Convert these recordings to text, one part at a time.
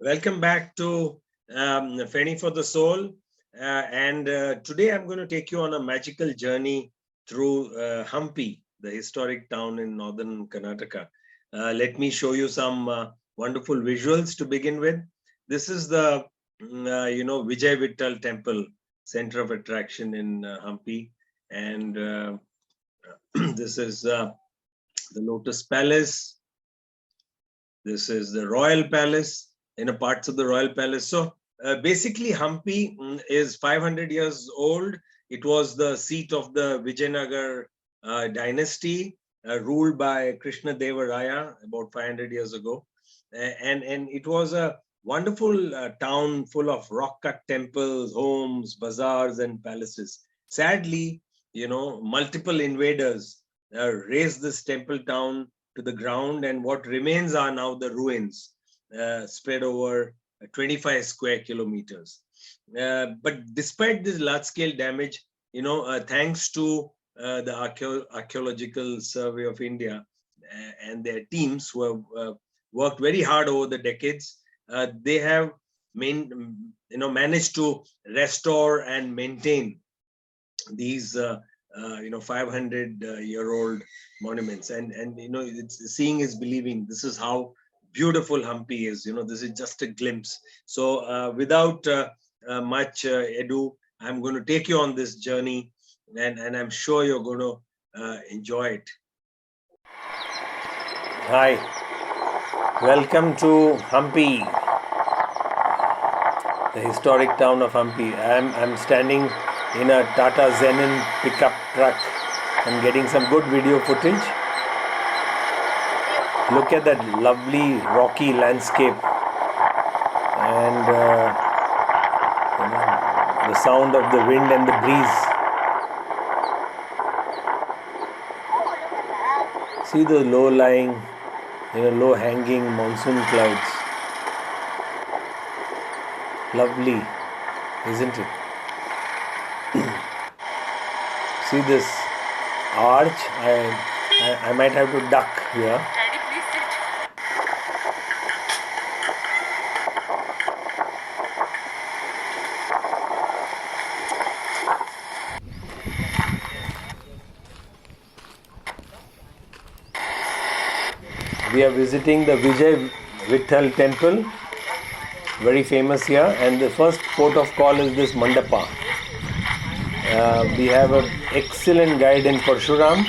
Welcome back to Feni for the Soul. Today I'm going to take you on a magical journey through Hampi, the historic town in northern Karnataka. Let me show you some wonderful visuals to begin with. This is the, Vijay Temple, center of attraction in Hampi. And this is the Lotus Palace. This is the Royal Palace. Parts of the Royal Palace. So basically Hampi is 500 years old. It was the seat of the Vijaynagar dynasty ruled by Krishnadevaraya about 500 years ago. And it was a wonderful town full of rock-cut temples, homes, bazaars and palaces. Sadly, multiple invaders razed this temple town to the ground, and what remains are now the ruins. Spread over 25 square kilometers. But despite this large-scale damage, thanks to the Archaeological Survey of India and their teams who have worked very hard over the decades, they have managed to restore and maintain these 500-year-old monuments. And it's seeing is believing. This is how beautiful Hampi is. This is just a glimpse. So without much ado, I'm going to take you on this journey, and I'm sure you're going to enjoy it. Hi, welcome to Hampi, the historic town of Hampi. I'm standing in a Tata Zenin pickup truck and getting some good video footage. Look at that lovely rocky landscape and the sound of the wind and the breeze. See the low-lying, low-hanging monsoon clouds. Lovely, isn't it? See this arch? I might have to duck here. We are visiting the Vithheld Temple, very famous here, and the first port of call is this Mandapa. We have an excellent guide in Parshuram.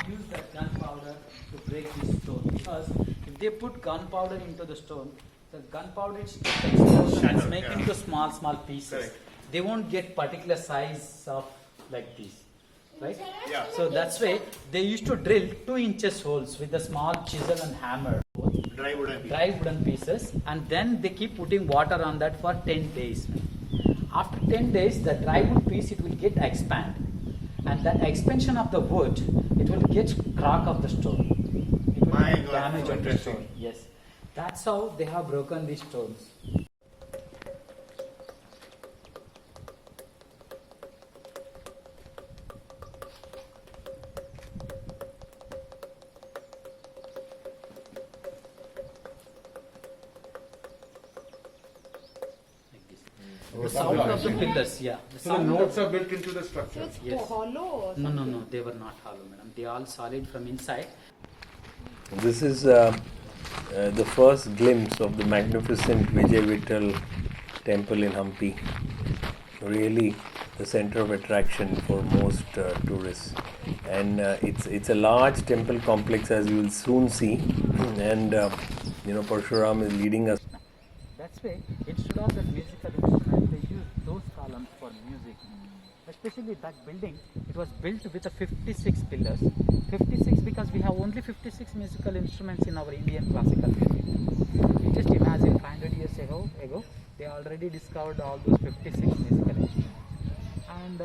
Use that gunpowder to break this stone, because if they put gunpowder into the stone, the gunpowder is make into small pieces. Correct. They won't get particular size of like this. Right? Yeah. So that's why they used to drill 2 inches holes with a small chisel and hammer. Dry wooden pieces, and then they keep putting water on that for 10 days. After 10 days, the dry wood piece, it will get expand, and that expansion of the wood, it will get crack of the stone. It will damage of the stone. Yes, that's how they have broken these stones. The sound of the pillars, yeah. So the notes are built into the structure. So it's hollow or something? No, they were not hollow, madam. They are all solid from inside. This is the first glimpse of the magnificent Vijay Temple in Hampi. Really the center of attraction for most tourists. And it's a large temple complex, as you will soon see. And Parshuram is leading us. That's why instead of the musical instrument, they use those columns for music. Especially that building, it was built with a 56 pillars. 56 because we have only 56 musical instruments in our Indian classical music. You just imagine 500 years ago, they already discovered all those 56 musical instruments. And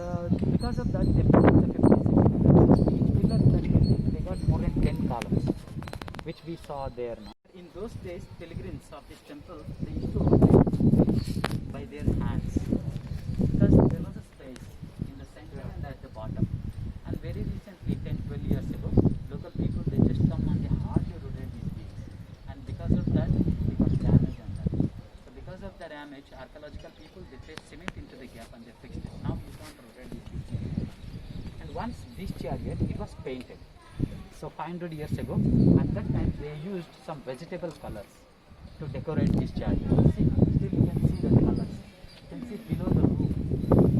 because of that, they built the 56 pillars. Each pillar in that building, they got more than 10 columns, which we saw there now. In those days, pilgrims of this temple, they used to operate by their hands, because there was a space in the center and at the bottom. And very recently, 10-12 years ago, local people, they just come and they hardly rotate these beams. And because of that, which archaeological people, they placed cement into the gap and they fixed it. Now you can't already see it. And once this chariot, it was painted. So 500 years ago, at that time they used some vegetable colors to decorate this chariot. See, still you can see the colors. You can see below the roof,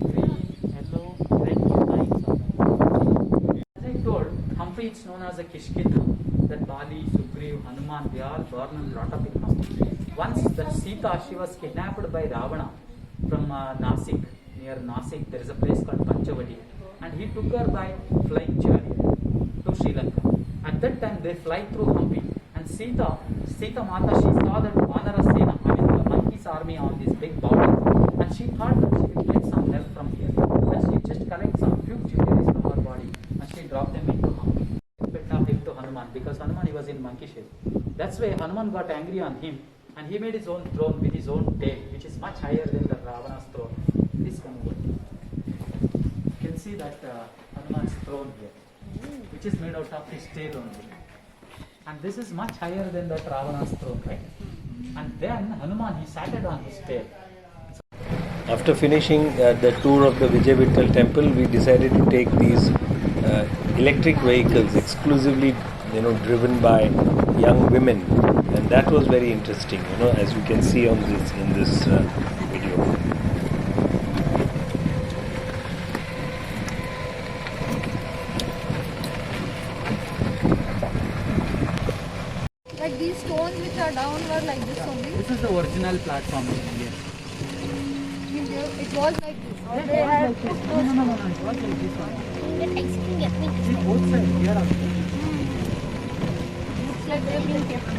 green, yellow, red lines on that. As I told, Hampi is known as a Kishkinda. That Bali, Sugriv, Hanuman, they all born and brought up in Hampi. Once that Sita, she was kidnapped by Ravana from Nasik. Near Nasik, there is a place called Panchavati. And he took her by flying chariot to Sri Lanka. At that time, they fly through Hampi. And Sita Mata, she saw that Vanarasena, the monkey's army on this big mountain. And she thought that she will get some help from here. And she just collects some few jewelries from her body. And she dropped them into Hampi. To Hanuman, because Hanuman, he was in monkey shape. That's why Hanuman got angry on him, and he made his own throne with his own tail, which is much higher than the Ravana's throne. This one over. You can see that Hanuman's throne here, which is made out of his tail only. And this is much higher than that Ravana's throne, right? And then Hanuman, he sat on his tail. After finishing the tour of the Vijaynagar temple, we decided to take these electric vehicles exclusively, driven by young women, and that was very interesting, as you can see on this in this video. Like these stones which are down were like this only. This is the original platform here. It was like this. Or It they was had like this. No, it was like this one. See, both sides here also. looks like they've been kept.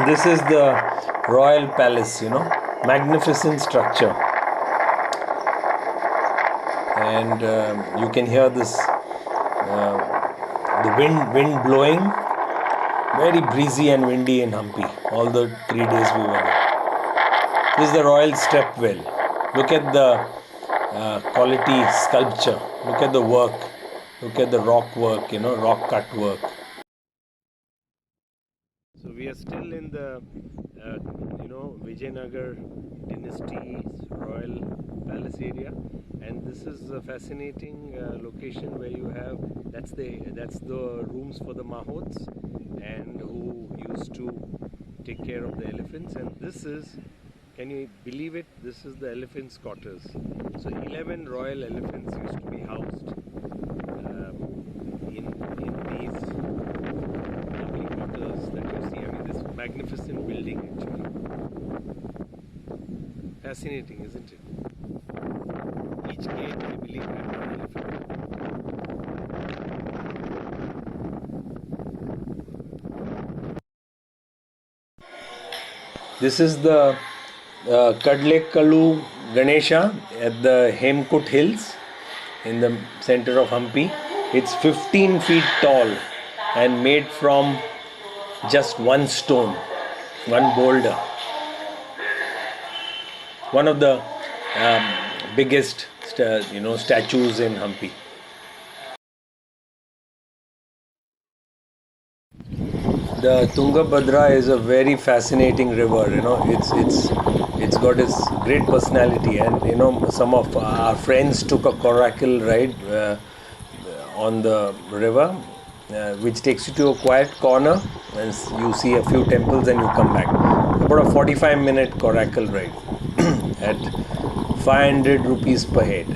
This is the royal palace, magnificent structure, and you can hear this the wind blowing, very breezy and windy in Hampi all the 3 days we were there. This is the royal step well. Look at the quality sculpture, look at the work, look at the rock work, rock cut work. So we are still in the Vijaynagar dynasty's royal palace area, and this is a fascinating location where you have that's the rooms for the mahots and who used to take care of the elephants, and this is, can you believe it, this is the elephants' quarters. So 11 royal elephants used to be housed in these lovely quarters that you see. I mean, this magnificent building actually. Fascinating, isn't it? Each gate, I believe, had one elephant. This is the Kadlekalu Ganesha at the Hemkut Hills in the center of Hampi. It's 15 feet tall and made from just one stone, one boulder. One of the biggest statues in Hampi. The Tungabhadra is a very fascinating river. It's got its great personality, and some of our friends took a coracle ride on the river, which takes you to a quiet corner, and you see a few temples, and you come back. About a 45-minute coracle ride at 500 rupees per head.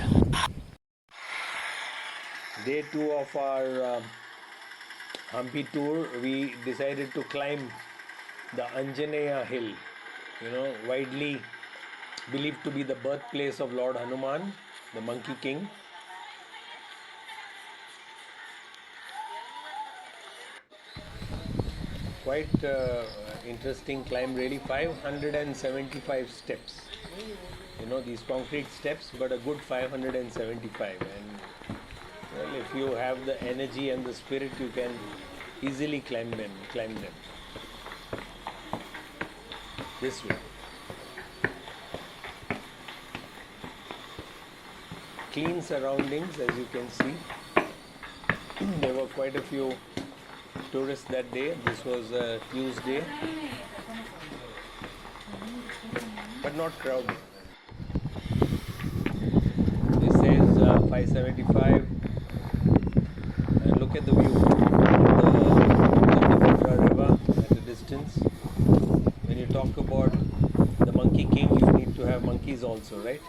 Day 2 of our Hampi tour, we decided to climb the Anjanaya Hill, widely believed to be the birthplace of Lord Hanuman, the Monkey King. Quite interesting climb, really. 575 steps. These concrete steps, but a good 575. And Well, if you have the energy and the spirit, you can easily climb them. This way. Clean surroundings, as you can see. There were quite a few tourists that day. This was a Tuesday, but not crowded. This says 575, and look at the view. The river at a distance. When you talk about the Monkey King, you need to have monkeys also, right?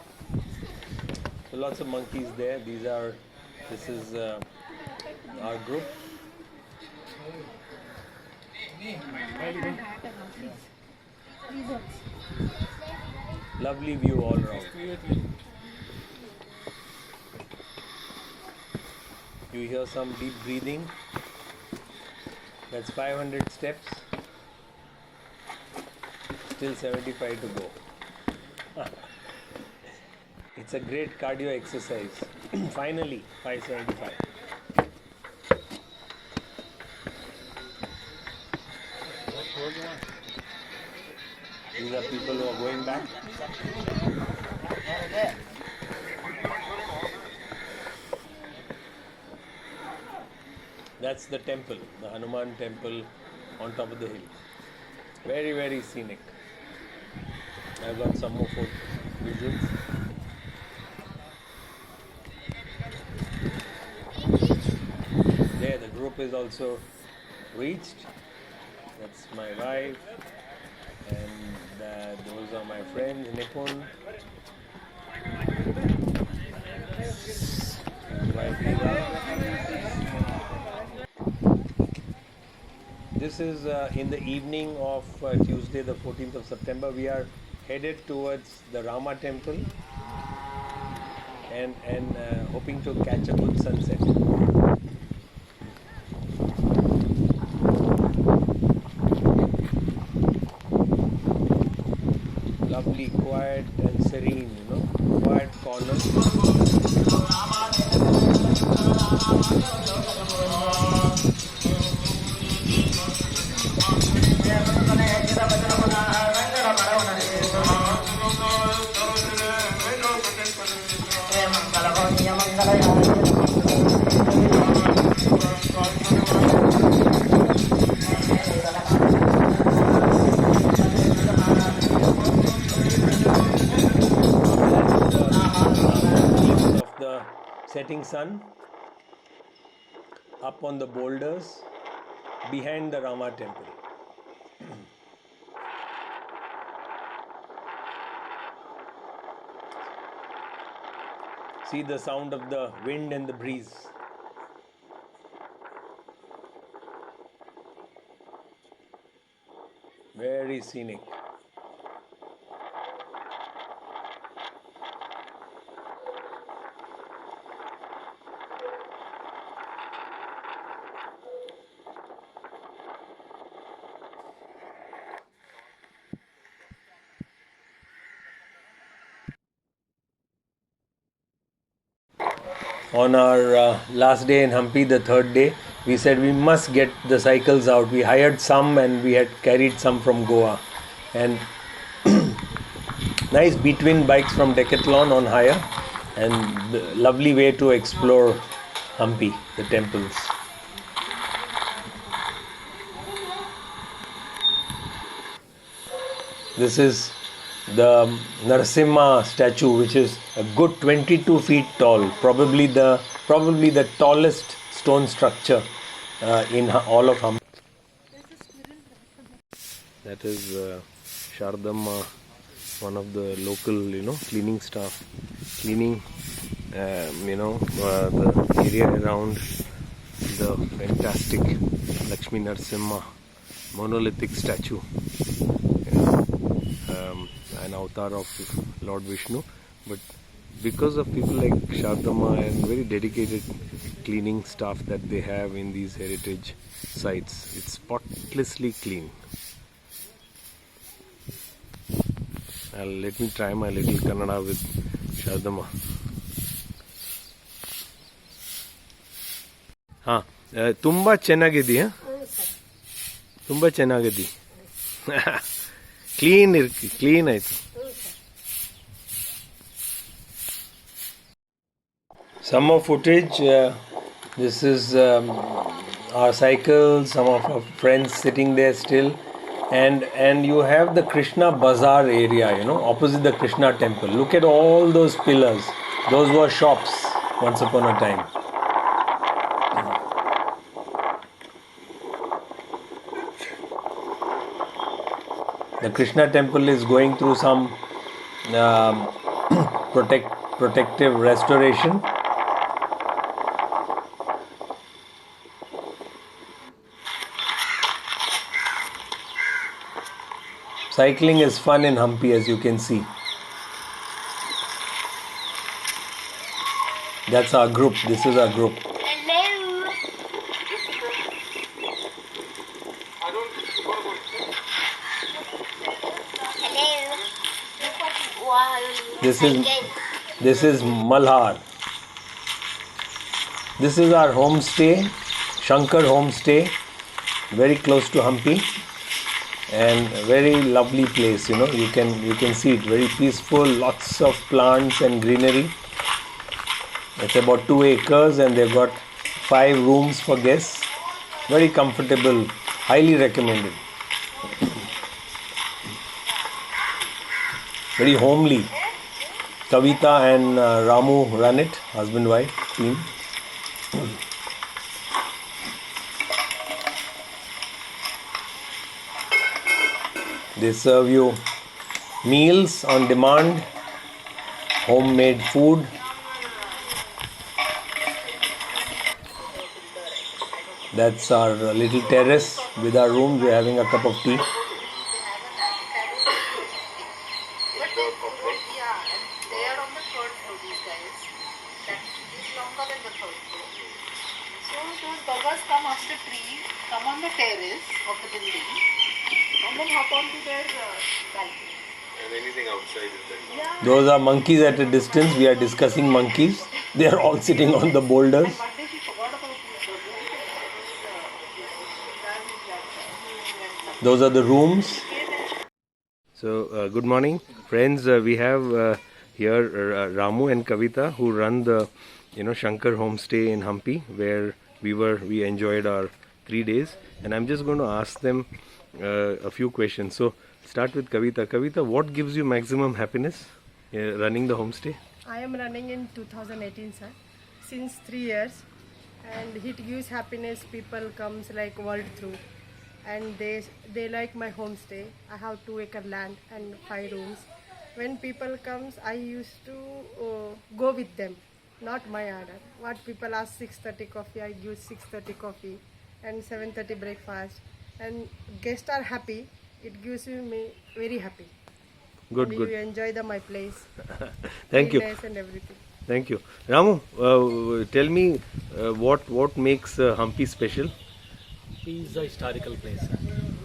So lots of monkeys there. This is our group. Lovely view all around. You hear some deep breathing. That's 500 steps. Still 75 to go. It's a great cardio exercise. Finally, 575. These are people who are going back. That's the temple, the Hanuman Temple on top of the hill. Very, very scenic. I've got some more visuals. There, the group is also reached. That's my wife, and those are my friends, Nipun. This is in the evening of Tuesday, the 14th of September. We are headed towards the Rama Temple and hoping to catch a good sunset. Lovely, quiet and serene, quiet corner. Setting sun up on the boulders behind the Rama Temple. See the sound of the wind and the breeze. Very scenic. On our last day in Hampi, the third day, we said we must get the cycles out. We hired some and we had carried some from Goa. And nice between bikes from Decathlon on hire, and lovely way to explore Hampi, the temples. This is the Narasimha statue, which is a good 22 feet tall, probably the tallest stone structure in all of Hampi. That is Shardamma, one of the local, cleaning staff, cleaning, the area around the fantastic Lakshmi Narasimha monolithic statue. An avatar of Lord Vishnu, but because of people like Shardamma and very dedicated cleaning staff that they have in these heritage sites, it's spotlessly clean. Let me try my little Kannada with Shardamma. ಹಾ ತುಂಬಾ ಚೆನ್ನಾಗಿದೆಯಾ ತುಂಬಾ ಚೆನ್ನಾಗಿದೆ clean ಆಯ್ತು summer footage this is our cycles, some of our friends sitting there still, and you have the Krishna Bazaar area, you know, opposite the Krishna Temple. Look at all those pillars. Those were shops once upon a time. The Krishna Temple is going through some protective restoration. Cycling is fun in Hampi, as you can see. That's our group. This is our group. This is Malhar. This is our homestay, Shankar Homestay, very close to Hampi, and very lovely place. You know, you can see it, very peaceful, lots of plants and greenery. It's about 2 acres, and they've got 5 rooms for guests. Very comfortable, highly recommended. Very homely. Kavita and Ramu run it, husband-wife team. They serve you meals on demand, homemade food. That's our little terrace with our room. We're having a cup of tea. Come after tree, come on the terrace of the building, and then hop onto their balcony. And anything outside is there. Yeah. Those are monkeys at a distance. We are discussing monkeys. They are all sitting on the boulders. And one day she forgot about this. Those are the rooms. So, good morning, friends. We have here Ramu and Kavita, who run the Shankar Homestay in Hampi, where we enjoyed our 3 days, and I'm just going to ask them a few questions. So start with Kavita. Kavita, what gives you maximum happiness running the homestay? I am running in 2018, sir, since 3 years, and it gives happiness. People comes like world through, and they like my homestay. I have 2-acre land and 5 rooms. When people comes, I used to go with them. Not my order. What people ask 6:30 coffee, I give 6:30 coffee and 7:30 breakfast. And guests are happy. It gives me very happy. Good, and good. You enjoy my place. Thank you. Cleanliness and everything. Thank you. Ramu, tell me what makes Hampi special? It is a historical place.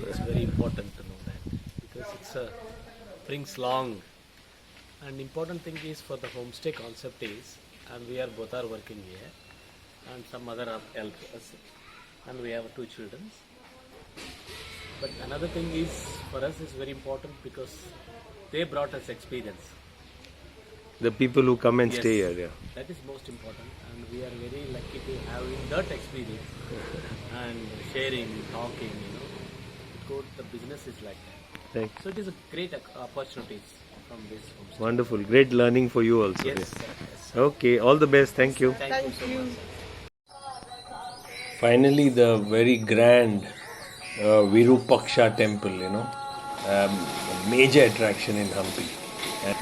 It's very important to know that because brings long. And important thing is for the homestay concept is, and we are both are working here, and some other have helped us, and we have 2 children. But another thing is for us is very important because they brought us experience. The people who come and Yes, stay here. Yeah. that is most important, and we are very lucky to having that experience and sharing, talking. The business is like that. Thanks. So it is a great opportunity from this homestay. Wonderful. Great learning for you also. Yes, Yeah. sir, yes. Okay. All the best. Thank you. Thank you so much. Finally, the very grand Virupaksha temple, a major attraction in Hampi. And